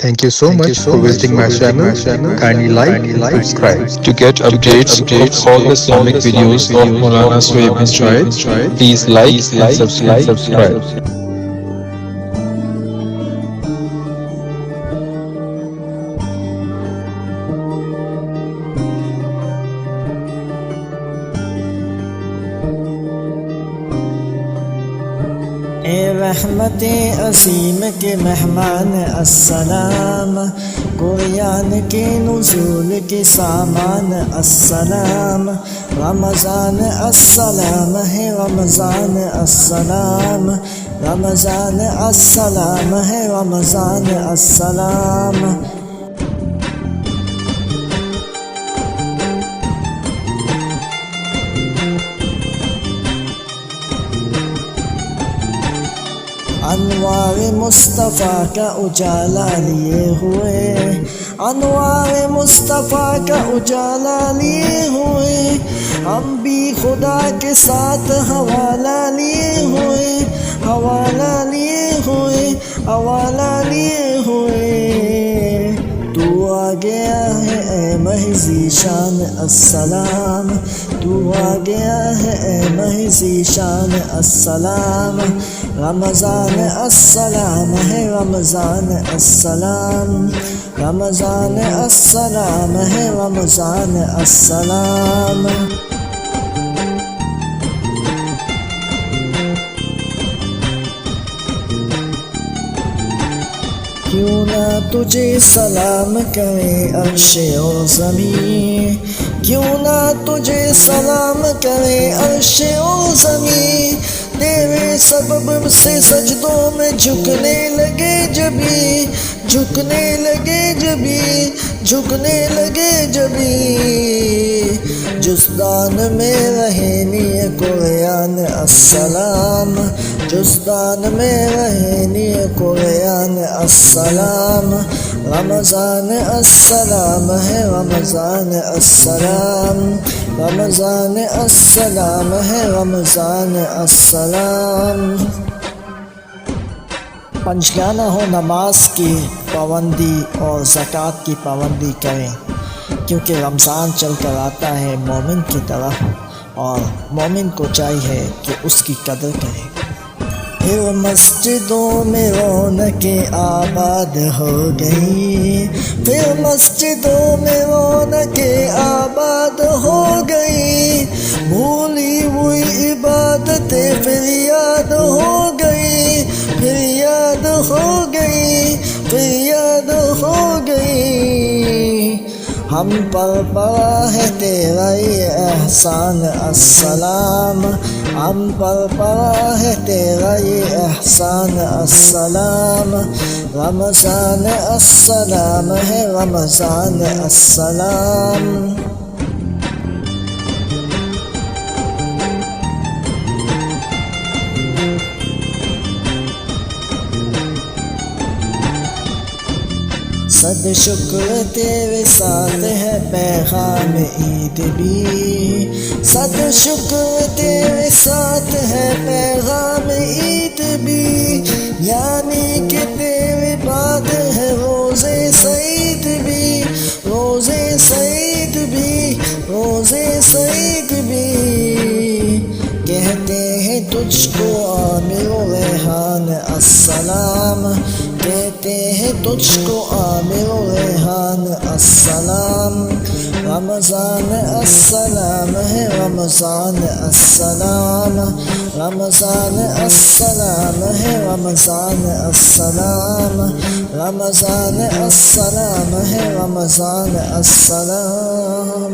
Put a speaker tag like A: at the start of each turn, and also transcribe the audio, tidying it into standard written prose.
A: Thank you so much for visiting my channel. Kindly like and subscribe.
B: To get updates of all the Islamic videos of Maulana Suhaib bin Shahid, please like and subscribe.
C: اے رحمت عظیم کے مہمان السلام، قریان کے نزول کے سامان السلام، رمضان السلام ہے رمضان السلام، رمضان السلام ہے رمضان السلام۔ انوار مصطفیٰ کا اجالا لیے ہوئے، انوار مصطفیٰ کا اجالا لیے ہوئے، ہم بھی خدا کے ساتھ حوالہ لیے ہوئے، حوالہ لیے ہوئے، حوالہ لیے ہوئے۔ تو آ گیا ہے اے مہذی شان السلام، تو آ گیا ہے اے مہذی شان السلام، رمضان السلام ہے رمضان السلام، رمضان السلام ہے رمضان السلام۔ کیوں نہ تجھے سلام کرے عرش و زمین، کیوں نہ تجھے سلام کرے عرش و زمین، تیرے سبب سے سجدوں میں جھکنے لگے جبھی، جھکنے لگے جبھی، جھکنے لگے جبھی۔ جسدان میں رہنی قریان السلام، جسدان میں رہنی قریان السلام، رمضان السلام ہے رمضان السلام، رمضان السلام ہے رمضان السلام۔ پنجگانہ ہو نماز کی پابندی اور زکوٰۃ کی پابندی کریں، کیونکہ رمضان چل کر آتا ہے مومن کی طرف، اور مومن کو چاہیے کہ اس کی قدر کرے۔ پھر مسجدوں میں رونقیں آباد ہو گئی، پھر مسجدوں میں رونقیں آباد ہو گئی، بھولی ہوئی عبادتیں پھر یاد ہو گئی، پھر یاد ہو گئی، پھر یاد ہو گئی۔ ہم پر پڑا ہے تیرا یہ احسان السلام، ہم پر پڑا ہے تیرا یہ احسان السلام، رمضان السلام ہے رمضان السلام۔ صد شکر تیرے ساتھ ہے پیغام عید بھی، صد شکر تیرے ساتھ ہے پیغام عید بھی، یعنی کہ تیرے بعد ہے روزے سعید بھی، روزے سعید بھی، روزے سعید بھی۔ کہتے ہیں تجھ کو عامر و ریحان السلام، کہتے ہیں تجھ کو عامر و ریحان السلام، رمضان السلام ہے رمضان السلام، رمضان السلام ہے رمضان السلام، رمضان السلام ہے رمضان السلام۔